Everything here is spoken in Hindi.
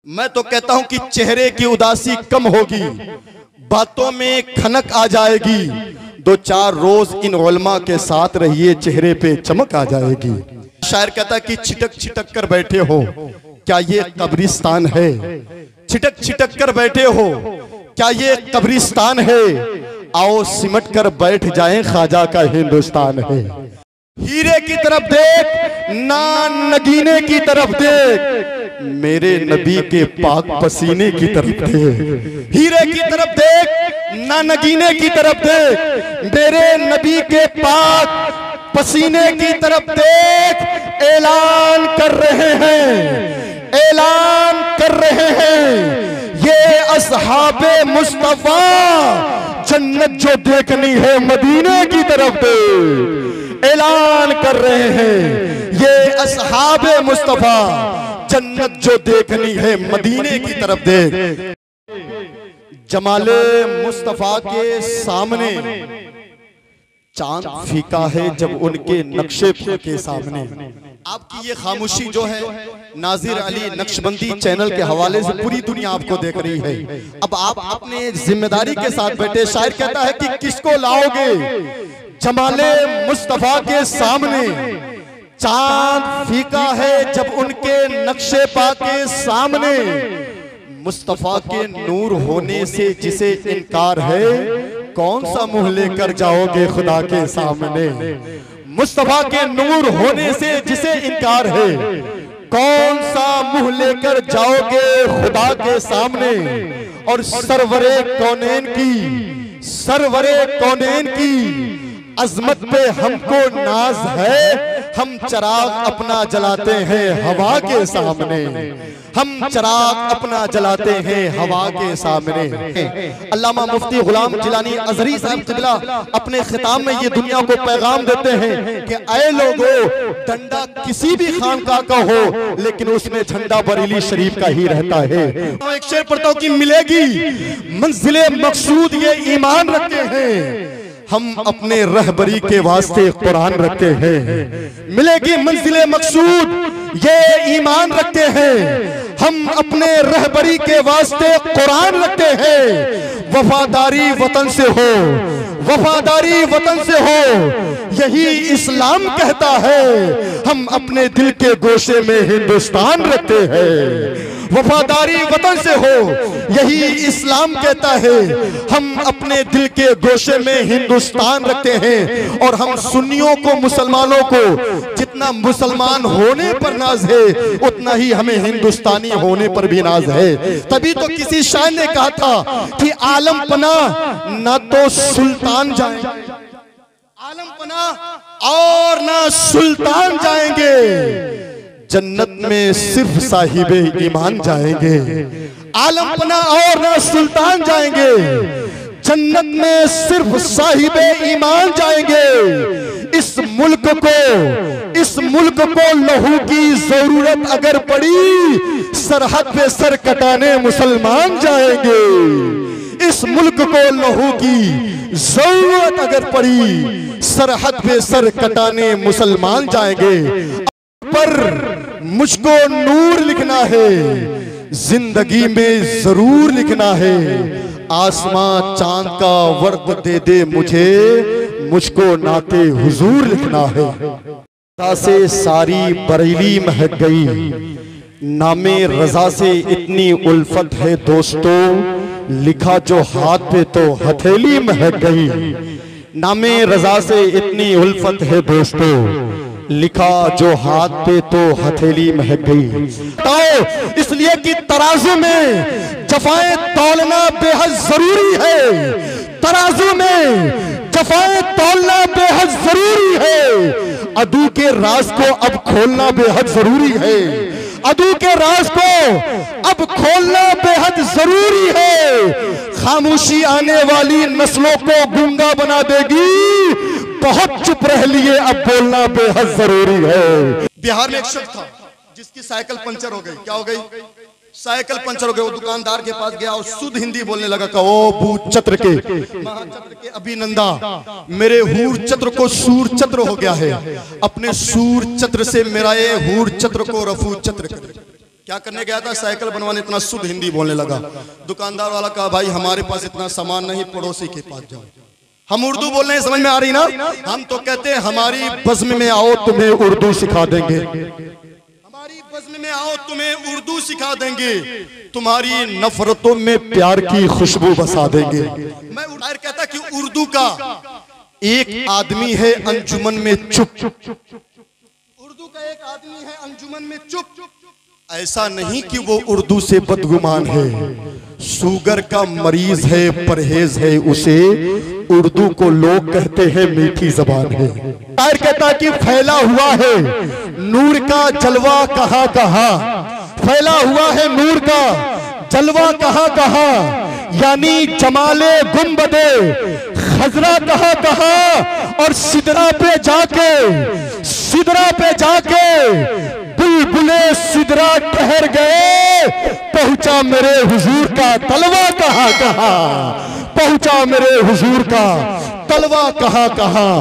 मैं तो कहता हूं कि चेहरे की उदासी कम होगी, बातों में खनक आ जाएगी। 2-4 रोज इन उलमा के साथ रहिए, चेहरे पे चमक आ जाएगी। शायर कहता कि छिटक छिटक कर बैठे हो, क्या ये कब्रिस्तान है? छिटक छिटक कर बैठे हो, क्या ये कब्रिस्तान है? आओ सिमट कर बैठ जाएं, ख्वाजा का हिंदुस्तान है। हीरे की तरफ देख ना नगीने की तरफ देख, मेरे नबी के पाक पसीने की तरफ देख। हीरे की तरफ देख ना नगीने की तरफ देख, मेरे नबी के पाक पसीने की तरफ देख। ऐलान कर रहे हैं, ऐलान कर रहे हैं, ये असहाबे मुस्तफा जन्नत जो देखनी है मदीने की तरफ देख। ऐलान कर रहे हैं, ये असहाबे मुस्तफा जन्नत जो देखनी है मदीने की तरफ देख। जमाले मुस्तफा के सामने चांद फीका है जब उनके नक्शे के सामने। आपकी ये खामोशी जो है नाजिर अली नक्शबंदी चैनल के हवाले से पूरी दुनिया आपको देख रही है। अब आप अपने जिम्मेदारी के साथ बैठे। शायर कहता है कि किसको लाओगे जमाले मुस्तफा के सामने, चांद फीका है जब उनके नक्शे पा के सामने। मुस्तफा के नूर होने से जिसे इनकार है, कौन सा मुंह लेकर जाओगे खुदा के सामने? मुस्तफा के नूर होने से जिसे इनकार है, कौन सा मुंह लेकर जाओगे खुदा के सामने? और सरवरे कौनैन की, सरवरे कौनैन की अजमत पे हमको नाज है, हम चराग अपना जलाते हैं हवा के सामने। हम चराग अपना जलाते हैं हवा के सामने। अल्लामा मुफ्ती गुलाम जिलानी अजहरी साहब क़िबला अपने खिताब में ये दुनिया को पैगाम देते हैं कि ऐ लोगो, डंडा किसी भी खानका का हो लेकिन उसमें झंडा बरेली शरीफ का ही रहता है। एक शेर पढ़ता हूं कि मिलेगी मंजिले मकसूद ये ईमान रखते हैं, हम अपने रहबरी के वास्ते कुरान रखते हैं। मिलेगी मंजिले मकसूद ये ईमान रखते हैं, हम अपने रहबरी के वास्ते कुरान रखते हैं। वफादारी वतन से हो, वफादारी वतन से हो, यही इस्लाम कहता है, हम अपने दिल के गोशे में हिंदुस्तान रखते हैं। वफादारी वतन से हो, यही इस्लाम कहता है, हम अपने दिल के गोशे में हिंदुस्तान रखते हैं। और हम सुन्नियों को, मुसलमानों को जितना मुसलमान होने पर नाज है, उतना ही हमें हिंदुस्तानी होने पर भी नाज है। तभी तो किसी शायर ने कहा था कि आलम पना ना तो सुल्तान जाए, आलम पना और ना सुल्तान जाएंगे, जन्नत में सिर्फ साहिबे ईमान जाएंगे। आलम पना और ना सुल्तान जाएंगे, जन्नत में सिर्फ साहिबे ईमान जाएंगे। इस मुल्क को लहू की जरूरत अगर पड़ी, सरहद पे सर कटाने मुसलमान जाएंगे। इस मुल्क को लहू की जरूरत अगर पड़ी, सरहद पे सर कटाने मुसलमान जाएंगे। पर मुझको नूर लिखना है, जिंदगी में जरूर लिखना है। आसमां चांद का वर्क दे दे मुझे, मुझको नाते हुजूर लिखना है। रजा से सारी बरेली महक गई, नामे रजा से इतनी उल्फत है दोस्तों, लिखा जो हाथ पे तो हथेली महक गई। नामे रजा से इतनी उल्फत है दोस्तों, लिखा जो हाथ पे तो हथेली महक गई। तो इसलिए कि तराजू में जफाएं तौलना बेहद जरूरी है, तराजू में जफाएं तौलना बेहद जरूरी है। अदू के राज को अब खोलना बेहद जरूरी है, अदू के राज को अब खोलना बेहद जरूरी है। खामोशी आने वाली नस्लों को गूंगा बना देगी, बहुत चुप रह लिए अब बोलना बेहद जरूरी है। बिहार में एक शख्स था जिसकी साइकिल पंचर हो गई। क्या हो गई? साइकिल पंचर हो गई। वो दुकानदार के पास गया और शुद्ध हिंदी बोलने लगा कि ओ भूत चत्र के, महाचत्र के अभिनंदा, मेरे हूर चत्र को सूर चत्र हो गया है, अपने सूर चत्र से मेरा ये हूर चत्र को रफू चत्र कर। क्या करने गया था? साइकिल बनवाने। इतना शुद्ध हिंदी बोलने लगा। दुकानदार वाला कहा भाई हमारे पास इतना सामान नहीं, पड़ोसी के पास जाओ। हम उर्दू बोल रहे हैं, समझ में आ रही ना? हम तो कहते हैं हमारी बज़्म में आओ तुम्हें उर्दू सिखा देंगे, हमारी बज़्म में आओ तुम्हें उर्दू सिखा देंगे, तुम्हारी नफरतों में प्यार की खुशबू बसा देंगे। मैं उड़ायर कहता कि उर्दू का एक आदमी है अंजुमन में चुप, उर्दू का एक आदमी है अंजुमन में चुप। ऐसा नहीं कि वो उर्दू से बदगुमान है, शुगर का मरीज है, परहेज है, उसे उर्दू को लोग कहते हैं मीठी जबान है। शायर कहता कि फैला हुआ है नूर का जलवा कहां कहां, फैला हुआ है नूर का जलवा कहां कहां, यानी जमाले गुंबदे खजरा कहां कहां। और सिदरा पे जाके बुलबुले सिदरा ठहर गए, पहुंचा मेरे हुजूर का तलवा कहां कहां, पहुंचा मेरे हुजूर का तलवा कहां कहां।